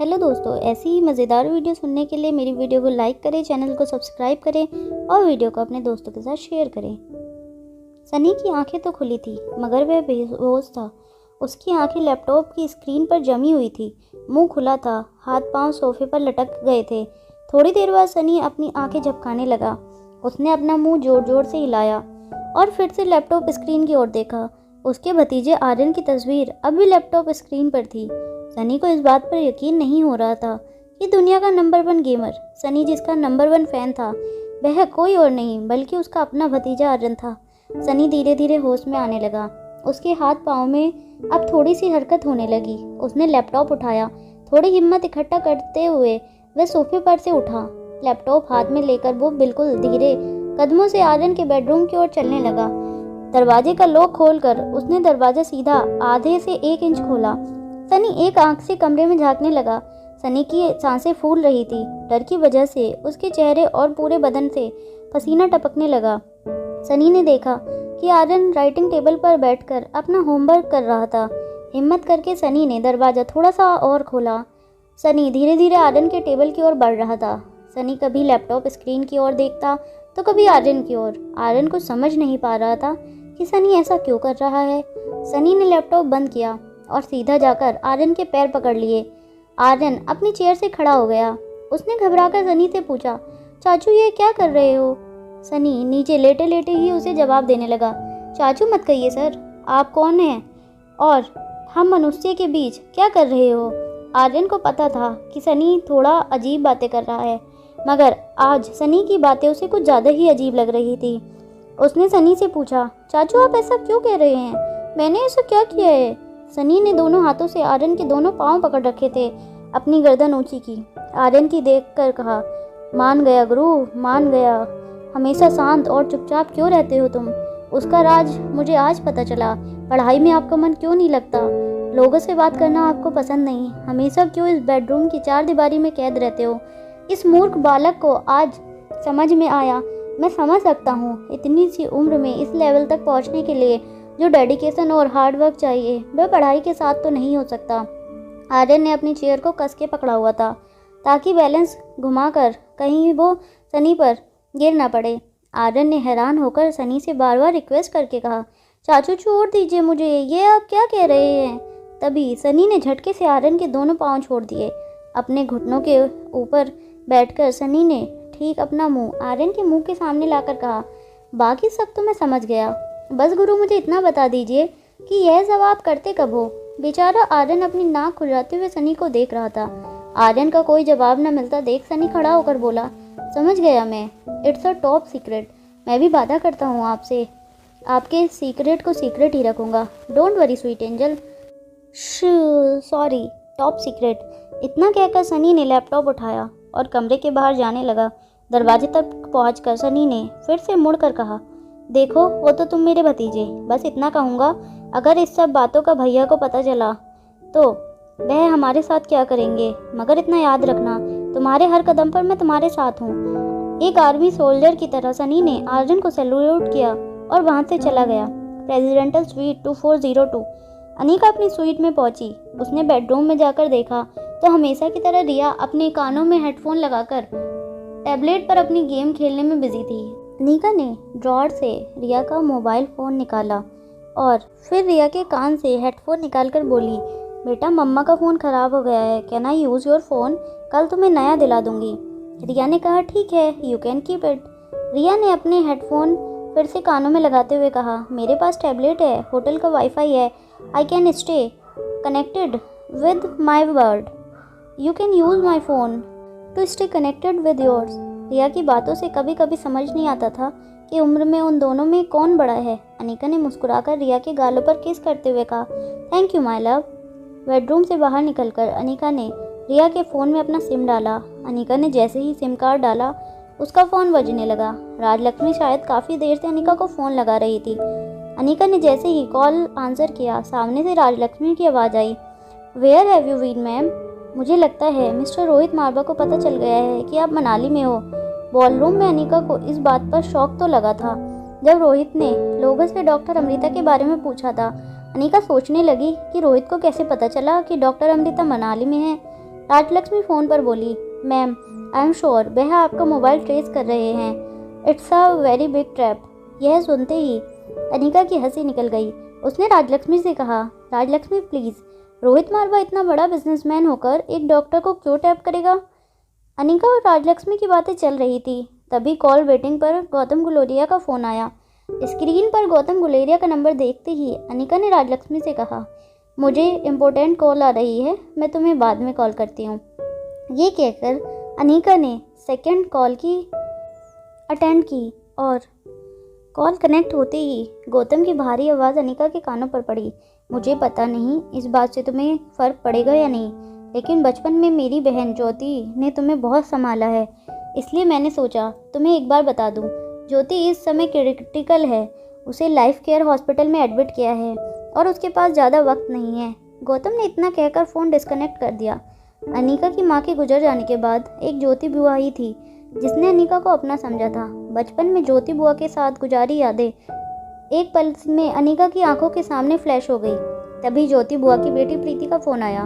Hello दोस्तों, ऐसी ही मज़ेदार वीडियो सुनने के लिए मेरी वीडियो को लाइक करें, चैनल को सब्सक्राइब करें और वीडियो को अपने दोस्तों के साथ शेयर करें। सनी की आंखें तो खुली थी मगर वह बेहोश था। उसकी आंखें लैपटॉप की स्क्रीन पर जमी हुई थी, मुंह खुला था, हाथ पांव सोफे पर लटक गए थे। थोड़ी देर बाद सनी अपनी आंखें झपकाने लगा। उसने अपना मुंह जोर जोर से हिलाया और फिर से लैपटॉप स्क्रीन की ओर देखा। उसके भतीजे आर्यन की तस्वीर अब भी लैपटॉप स्क्रीन पर थी। सनी को इस बात पर यकीन नहीं हो रहा था कि दुनिया का नंबर 1 गेमर सनी, जिसका नंबर 1 फैन था, वह कोई और नहीं बल्कि उसका अपना भतीजा आर्यन था। सनी धीरे धीरे होश में आने लगा। उसके हाथ पाँव में अब थोड़ी सी हरकत होने लगी। उसने लैपटॉप उठाया। थोड़ी हिम्मत इकट्ठा करते हुए वह सोफे पर से उठा। लैपटॉप हाथ में लेकर वो बिल्कुल धीरे कदमों से आर्यन के बेडरूम की ओर चलने लगा। दरवाजे का लॉक खोलकर उसने दरवाजा सीधा आधे से 1 इंच खोला। सनी एक आंख से कमरे में झांकने लगा। सनी की सांसें फूल रही थी। डर की वजह से उसके चेहरे और पूरे बदन से पसीना टपकने लगा। सनी ने देखा कि आर्यन राइटिंग टेबल पर बैठकर अपना होमवर्क कर रहा था। हिम्मत करके सनी ने दरवाज़ा थोड़ा सा और खोला। सनी धीरे धीरे आर्यन के टेबल की ओर बढ़ रहा था। सनी कभी लैपटॉप स्क्रीन की ओर देखता तो कभी आर्यन की ओर। आर्यन को समझ नहीं पा रहा था कि सनी ऐसा क्यों कर रहा है। सनी ने लैपटॉप बंद किया और सीधा जाकर आर्यन के पैर पकड़ लिए। आर्यन अपनी चेयर से खड़ा हो गया। उसने घबराकर सनी से पूछा, चाचू ये क्या कर रहे हो? सनी नीचे लेटे लेटे ही उसे जवाब देने लगा, चाचू मत कहिए सर, आप कौन हैं और हम मनुष्य के बीच क्या कर रहे हो? आर्यन को पता था कि सनी थोड़ा अजीब बातें कर रहा है, मगर आज सनी की बातें उसे कुछ ज़्यादा ही अजीब लग रही थी। उसने सनी से पूछा, चाचू आप ऐसा क्यों कह रहे हैं? मैंने ऐसा क्या किया है? सनी ने दोनों हाथों से आर्यन के दोनों पांव पकड़ रखे थे। अपनी गर्दन ऊंची की। आर्यन की देखकर कहा, मान गया गुरु, मान गया। हमेशा शांत और चुपचाप क्यों रहते हो तुम? उसका राज मुझे आज पता चला। पढ़ाई में आपका मन क्यों नहीं लगता? लोगों से बात करना आपको पसंद नहीं। हमेशा क्यों इस बेडरूम की 4 दीवारी में कैद रहते हो? इस मूर्ख बालक को आज समझ में आया। मैं समझ सकता हूँ, इतनी सी उम्र में इस लेवल तक पहुँचने के लिए जो डेडिकेशन और हार्ड वर्क चाहिए वह पढ़ाई के साथ तो नहीं हो सकता। आर्यन ने अपनी चेयर को कस के पकड़ा हुआ था ताकि बैलेंस घुमाकर कहीं वो सनी पर गिर ना पड़े। आर्यन ने हैरान होकर सनी से बार बार रिक्वेस्ट करके कहा, चाचू छोड़ दीजिए मुझे, ये आप क्या कह रहे हैं? तभी सनी ने झटके से आर्यन के दोनों पाँव छोड़ दिए। अपने घुटनों के ऊपर बैठकर सनी ने ठीक अपना मुंह आर्यन के मुंह के सामने लाकर कहा, बाकी सब तो मैं समझ गया, बस गुरु मुझे इतना बता दीजिए कि यह सब आप करते कब हो? बेचारा आर्यन अपनी नाक खुजाते हुए सनी को देख रहा था। आर्यन का कोई जवाब न मिलता देख सनी खड़ा होकर बोला, समझ गया मैं, इट्स अ टॉप सीक्रेट। मैं भी वादा करता हूँ आपसे, आपके सीक्रेट को सीक्रेट ही रखूँगा। Don't worry sweet angel. Sorry, top secret. इतना कहकर सनी ने लैपटॉप उठाया और कमरे के बाहर जाने लगा। दरवाजे तक पहुँचकर सनी ने फिर से मुड़कर कहा, देखो वो तो तुम मेरे भतीजे। बस इतना कहूँगा, अगर इस सब बातों का भैया को पता चला तो वह हमारे साथ क्या करेंगे, मगर इतना याद रखना, तुम्हारे हर कदम पर मैं तुम्हारे साथ हूँ। एक आर्मी सोल्जर की तरह सनी ने आर्यन को सैल्यूट किया और वहाँ से चला गया। Presidential sweet 2402। अनीका अपनी स्वीट में पहुंची। उसने बेडरूम में जाकर देखा तो हमेशा की तरह रिया अपने कानों में हेडफोन लगाकर टैबलेट पर अपनी गेम खेलने में बिजी थी। अनीका ने ड्रॉअर से रिया का मोबाइल फ़ोन निकाला और फिर रिया के कान से हेडफोन निकालकर बोली, बेटा मम्मा का फ़ोन ख़राब हो गया है, can I use your phone? कल तुम्हें नया दिला दूँगी। रिया ने कहा, ठीक है, यू कैन कीप इट। रिया ने अपने हेडफोन फिर से कानों में लगाते हुए कहा, मेरे पास टैबलेट है, होटल का वाईफाई है, I can stay connected with my word, you can use my phone to stay connected with yours. Riya की बातों से कभी कभी समझ नहीं आता था कि उम्र में उन दोनों में कौन बड़ा है। अनीका ने मुस्कुराकर रिया के गालों पर किस करते हुए कहा, thank you my love. Bedroom से बाहर निकलकर अनीका ने रिया के फ़ोन में अपना सिम डाला। अनीका ने जैसे ही सिम कार्ड डाला उसका फ़ोन बजने लगा। राजलक्ष्मी शायद काफ़ी देर से अनीका को फ़ोन लगा रही थी। अनीका ने जैसे ही कॉल आंसर किया, सामने से राजलक्ष्मी की आवाज़ आई, where have you been ma'am? मुझे लगता है मिस्टर रोहित मारवा को पता चल गया है कि आप मनाली में हो। बॉलरूम में अनीका को इस बात पर शौक तो लगा था जब रोहित ने लोगों से डॉक्टर अमृता के बारे में पूछा था। अनीका सोचने लगी कि रोहित को कैसे पता चला कि डॉक्टर अमृता मनाली में है। राजलक्ष्मी फ़ोन पर बोली, मैम आई एम श्योर वह आपका मोबाइल ट्रेस कर रहे हैं। It's a very big trap. यह सुनते ही अनिका की हंसी निकल गई। उसने राजलक्ष्मी से कहा, राजलक्ष्मी प्लीज़, रोहित मारवा इतना बड़ा बिजनेसमैन होकर एक डॉक्टर को क्यों टैप करेगा? अनिका और राजलक्ष्मी की बातें चल रही थी, तभी कॉल वेटिंग पर गौतम गुलेरिया का फ़ोन आया। स्क्रीन पर गौतम गुलेरिया का नंबर देखते ही अनिका ने राजलक्ष्मी से कहा, मुझे इम्पोर्टेंट कॉल आ रही है, मैं तुम्हें बाद में कॉल करती हूँ। ये कहकर अनिका ने सेकंड कॉल की अटेंड की और कॉल कनेक्ट होते ही गौतम की भारी आवाज़ अनिका के कानों पर पड़ी। मुझे पता नहीं इस बात से तुम्हें फ़र्क पड़ेगा या नहीं, लेकिन बचपन में मेरी बहन ज्योति ने तुम्हें बहुत संभाला है, इसलिए मैंने सोचा तुम्हें एक बार बता दूं। ज्योति इस समय क्रिटिकल है, उसे लाइफ केयर हॉस्पिटल में एडमिट किया है और उसके पास ज़्यादा वक्त नहीं है। गौतम ने इतना कहकर फ़ोन डिस्कनेक्ट कर दिया। अनिका की माँ के गुजर जाने के बाद एक ज्योति बुआ ही थी जिसने अनिका को अपना समझा था। बचपन में ज्योति बुआ के साथ गुजारी यादें एक पल में अनिका की आंखों के सामने फ्लैश हो गई। तभी ज्योति बुआ की बेटी प्रीति का फ़ोन आया।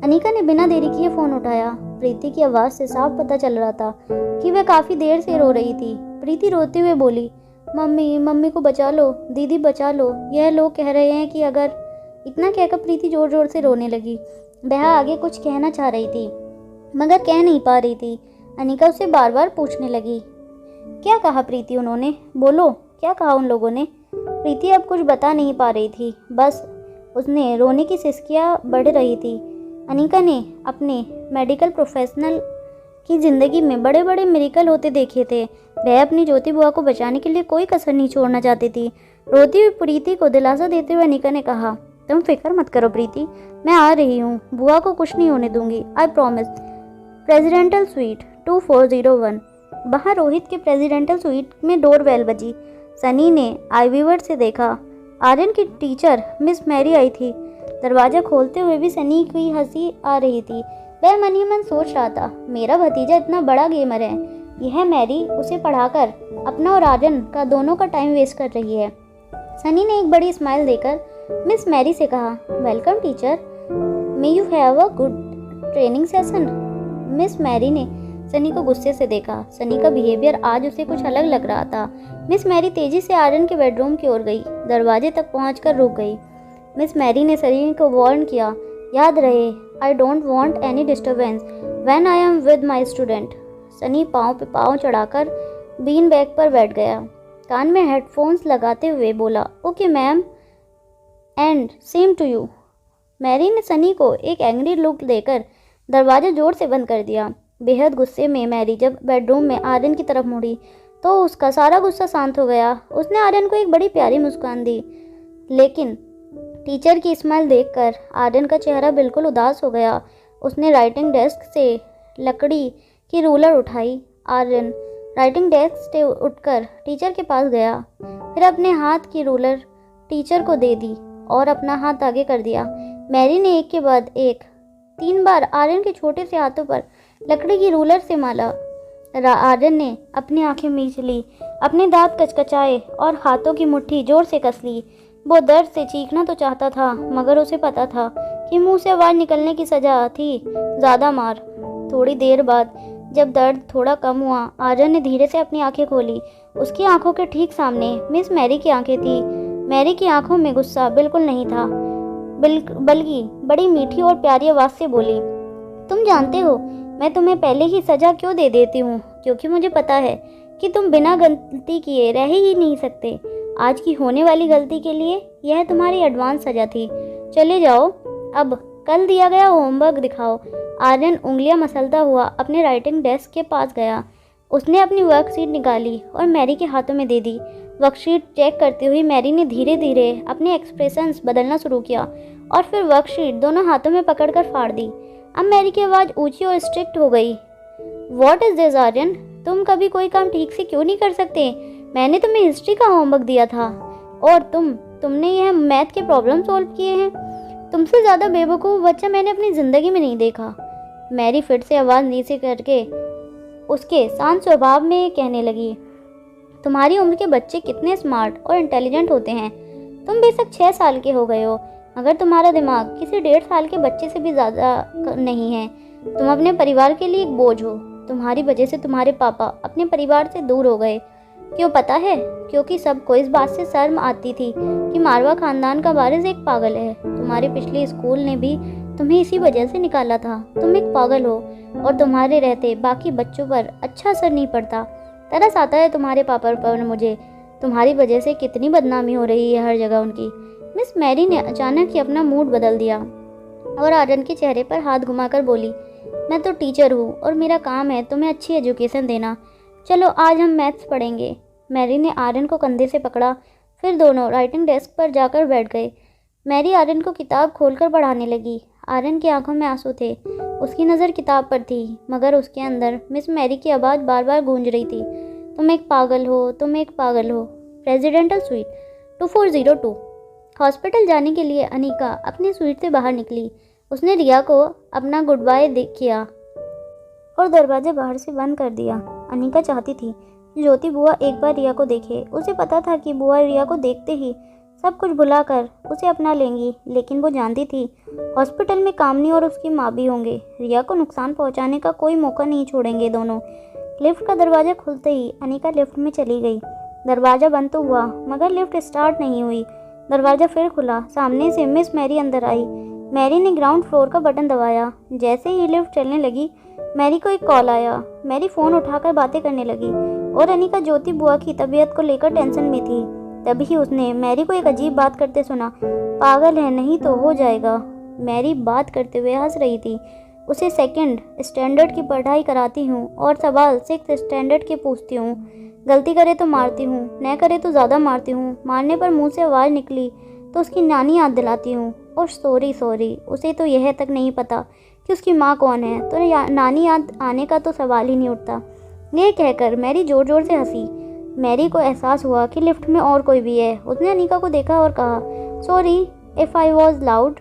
अनिका ने बिना देरी किए फ़ोन उठाया। प्रीति की आवाज़ से साफ पता चल रहा था कि वह काफ़ी देर से रो रही थी। प्रीति रोते हुए बोली, मम्मी मम्मी को बचा लो, दीदी बचा लो, यह लोग कह रहे हैं कि अगर। इतना कहकर प्रीति ज़ोर ज़ोर से रोने लगी। वह आगे कुछ कहना चाह रही थी मगर कह नहीं पा रही थी। अनिका उसे बार बार पूछने लगी, क्या कहा प्रीति उन्होंने? बोलो, क्या कहा उन लोगों ने? प्रीति अब कुछ बता नहीं पा रही थी, बस उसने रोने की सिसकियाँ बढ़ रही थी। अनिका ने अपने मेडिकल प्रोफेशनल की ज़िंदगी में बड़े बड़े मिरेकल होते देखे थे। वह अपनी ज्योति बुआ को बचाने के लिए कोई कसर नहीं छोड़ना चाहती थी। रोती हुई प्रीति को दिलासा देते हुए अनिका ने कहा, तुम फिक्र मत करो प्रीति, मैं आ रही हूँ, बुआ को कुछ नहीं होने दूंगी, आई प्रॉमिस। Presidential sweet 2401। वहाँ रोहित के प्रेसिडेंटल स्वीट में डोर बेल बजी। सनी ने आईवीवर्ड से देखा। आर्यन की टीचर मिस मैरी आई थी। दरवाज़ा खोलते हुए भी सनी की हंसी आ रही थी। वह मन ही मन सोच रहा था, मेरा भतीजा इतना बड़ा गेमर है, यह मैरी उसे पढ़ाकर अपना और आर्यन का दोनों का टाइम वेस्ट कर रही है। सनी ने एक बड़ी स्माइल देकर मिस मैरी से कहा, welcome teacher, may you have a good training session. Miss Mary ने सनी को गुस्से से देखा। सनी का बिहेवियर आज उसे कुछ अलग लग रहा था। मिस मैरी तेजी से आर्यन के बेडरूम की ओर गई। दरवाजे तक पहुंचकर रुक गई। मिस मैरी ने सनी को वार्न किया, याद रहे, I don't want any disturbance when I am with my student. Sunny पाँव पे पाँव चढ़ाकर बीन बैग पर बैठ गया। कान में हेडफोन्स लगाते हुए बोला, okay ma'am and same to you. Mary ने सनी को एक एंग्री लुक देकर दरवाज़ा जोर से बंद कर दिया। बेहद गुस्से में मैरी जब बेडरूम में आर्यन की तरफ मुड़ी तो उसका सारा गुस्सा शांत हो गया। उसने आर्यन को एक बड़ी प्यारी मुस्कान दी, लेकिन टीचर की स्माइल देखकर आर्यन का चेहरा बिल्कुल उदास हो गया। उसने राइटिंग डेस्क से लकड़ी की रूलर उठाई। आर्यन राइटिंग डेस्क से उठकर टीचर के पास गया, फिर अपने हाथ की रूलर टीचर को दे दी और अपना हाथ आगे कर दिया। मैरी ने एक के बाद एक 3 बार आर्यन के छोटे से हाथों पर लकड़ी की रूलर से माला। आर्यन ने अपनी आंखें मीच ली, अपने दांत कचकचाए और हाथों की मुट्ठी जोर से कस ली। वो दर्द से चीखना तो चाहता था, मगर उसे पता था कि मुंह से आवाज़ निकलने की सजा थी ज़्यादा मार। थोड़ी देर बाद जब दर्द थोड़ा कम हुआ, आर्यन ने धीरे से अपनी आंखें खोली। उसकी आंखों के ठीक सामने मिस मैरी की आंखें थी। मैरी की आंखों में गुस्सा बिल्कुल नहीं था, बल्कि बड़ी मीठी और प्यारी आवाज़ से बोली, तुम जानते हो मैं तुम्हें पहले ही सज़ा क्यों दे देती हूँ? क्योंकि मुझे पता है कि तुम बिना गलती किए रह ही नहीं सकते। आज की होने वाली गलती के लिए यह तुम्हारी एडवांस सज़ा थी। चले जाओ, अब कल दिया गया होमवर्क दिखाओ। आर्यन उंगलियां मसलता हुआ अपने राइटिंग डेस्क के पास गया। उसने अपनी वर्कशीट निकाली और मैरी के हाथों में दे दी। वर्कशीट चेक करते हुए मैरी ने धीरे धीरे अपने एक्सप्रेशंस बदलना शुरू किया और फिर वर्कशीट दोनों हाथों में पकड़कर फाड़ दी। अब मैरी की आवाज़ ऊंची और स्ट्रिक्ट हो गई। व्हाट इज़ दिस आर्यन, तुम कभी कोई काम ठीक से क्यों नहीं कर सकते? मैंने तुम्हें हिस्ट्री का होमवर्क दिया था और तुमने यह मैथ के प्रॉब्लम सॉल्व किए हैं। तुमसे ज़्यादा बेवकूफ़ बच्चा मैंने अपनी ज़िंदगी में नहीं देखा। मैरी फिर से आवाज़ नीचे करके उसके शांत स्वभाव में कहने लगी, तुम्हारी उम्र के बच्चे कितने स्मार्ट और इंटेलिजेंट होते हैं। तुम बेशक 6 साल के हो गए हो, मगर तुम्हारा दिमाग किसी 1.5 साल के बच्चे से भी ज़्यादा नहीं है। तुम अपने परिवार के लिए एक बोझ हो। तुम्हारी वजह से तुम्हारे पापा अपने परिवार से दूर हो गए। क्यों पता है? क्योंकि सबको इस बात से शर्म आती थी कि मारवा खानदान का वारिस एक पागल है। तुम्हारे पिछले स्कूल ने भी तुम्हें इसी वजह से निकाला था। तुम एक पागल हो और तुम्हारे रहते बाकी बच्चों पर अच्छा असर नहीं पड़ता। तरस आता है तुम्हारे पापा पर मुझे। तुम्हारी वजह से कितनी बदनामी हो रही है हर जगह उनकी। मिस मैरी ने अचानक ही अपना मूड बदल दिया और आर्यन के चेहरे पर हाथ घुमाकर बोली, मैं तो टीचर हूँ और मेरा काम है तुम्हें अच्छी एजुकेशन देना। चलो आज हम मैथ्स पढ़ेंगे। मैरी ने आर्यन को कंधे से पकड़ा, फिर दोनों राइटिंग डेस्क पर जाकर बैठ गए। मैरी आर्यन को किताब खोलकर पढ़ाने लगी। आर्यन की आंखों में आंसू थे। उसकी नज़र किताब पर थी, मगर उसके अंदर मिस मैरी की आवाज़ बार बार गूंज रही थी, तुम एक पागल हो, तुम एक पागल हो। Presidential sweet 2402। हॉस्पिटल जाने के लिए अनीका अपनी स्वीट से बाहर निकली। उसने रिया को अपना गुड बाय किया और दरवाजे बाहर से बंद कर दिया। अनीका चाहती थी कि ज्योति बुआ एक बार रिया को देखे। उसे पता था कि बुआ रिया को देखते ही सब कुछ भुलाकर उसे अपना लेंगी, लेकिन वो जानती थी हॉस्पिटल में कामनी और उसकी माँ भी होंगे। रिया को नुकसान पहुंचाने का कोई मौका नहीं छोड़ेंगे दोनों। लिफ्ट का दरवाज़ा खुलते ही अनीका लिफ्ट में चली गई। दरवाज़ा बंद तो हुआ, मगर लिफ्ट स्टार्ट नहीं हुई। दरवाज़ा फिर खुला। सामने से मिस मैरी अंदर आई। मैरी ने ग्राउंड फ्लोर का बटन दबाया। जैसे ही लिफ्ट चलने लगी, मैरी को एक कॉल आया। मैरी फ़ोन उठाकर बातें करने लगी और अनीका ज्योति बुआ की तबीयत को लेकर टेंशन में थी। तभी उसने मैरी को एक अजीब बात करते सुना, पागल है नहीं तो हो जाएगा। मैरी बात करते हुए हंस रही थी। उसे सेकंड स्टैंडर्ड की पढ़ाई कराती हूँ और सवाल 6 स्टैंडर्ड के पूछती हूँ। गलती करे तो मारती हूँ, न करे तो ज़्यादा मारती हूँ। मारने पर मुंह से आवाज़ निकली तो उसकी नानी याद दिलाती हूँ। और सॉरी उसे तो यह तक नहीं पता कि उसकी माँ कौन है, तो नानी याद आने का तो सवाल ही नहीं उठता। ये कहकर मैरी ज़ोर ज़ोर से हंसी। मैरी को एहसास हुआ कि लिफ्ट में और कोई भी है। उसने अनीका को देखा और कहा, sorry if I was loud.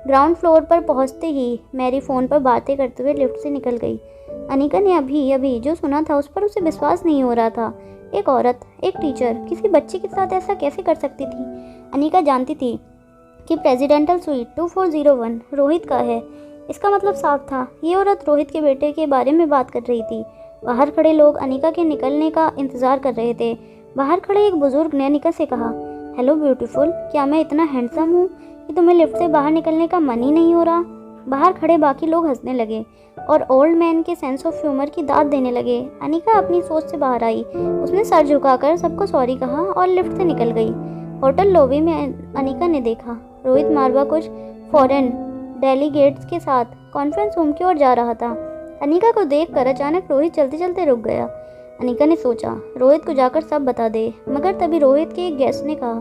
Ground floor पर पहुंचते ही मैरी फ़ोन पर बातें करते हुए लिफ्ट से निकल गई। अनीका ने अभी जो सुना था उस पर उसे विश्वास नहीं हो रहा था। एक औरत, एक टीचर, किसी बच्चे के साथ ऐसा कैसे कर सकती थी? अनीका जानती थी कि प्रेसिडेंटल स्वीट 2401 रोहित का है। इसका मतलब साफ था, ये औरत रोहित के बेटे के बारे में बात कर रही थी। बाहर खड़े लोग अनीका के निकलने का इंतज़ार कर रहे थे। बाहर खड़े एक बुजुर्ग ने अनीका से कहा, हेलो ब्यूटीफुल, क्या मैं इतना हैंडसम हूँ कि तुम्हें लिफ्ट से बाहर निकलने का मन ही नहीं हो रहा? बाहर खड़े बाकी लोग हंसने लगे और ओल्ड मैन के सेंस ऑफ ह्यूमर की दाद देने लगे। अनीका अपनी सोच से बाहर आई। उसने सर झुकाकर सबको सॉरी कहा और लिफ्ट से निकल गई। होटल लॉबी में अनीका ने देखा रोहित मारवा कुछ फॉरेन डेलीगेट्स के साथ कॉन्फ्रेंस रूम की ओर जा रहा था। अनीका को देखकर अचानक रोहित चलते चलते रुक गया। अनीका ने सोचा रोहित को जाकर सब बता दे, मगर तभी रोहित के एक गेस्ट ने कहा,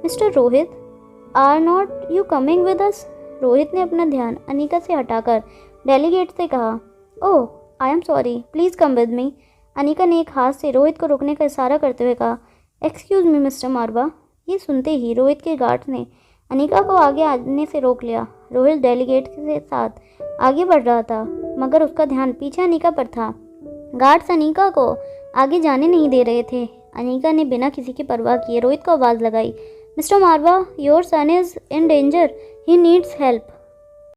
mister Rohit, are not you coming with us? Rohit ने अपना ध्यान अनीका से हटाकर डेलीगेट से कहा, oh I am sorry, please come with me. Anika ने एक हाथ से रोहित को रुकने का इशारा करते हुए कहा, एक्सक्यूज़ मी मिस्टर मारवा। ये सुनते ही रोहित के गार्ड्स ने अनीका को आगे आने से रोक लिया। रोहित डेलीगेट के साथ आगे बढ़ रहा था, मगर उसका ध्यान पीछे अनीका पर था। गार्ड्स अनीका को आगे जाने नहीं दे रहे थे। अनीका ने बिना किसी की परवाह किए रोहित को आवाज़ लगाई, mister Marwah, your son is in danger, he needs help.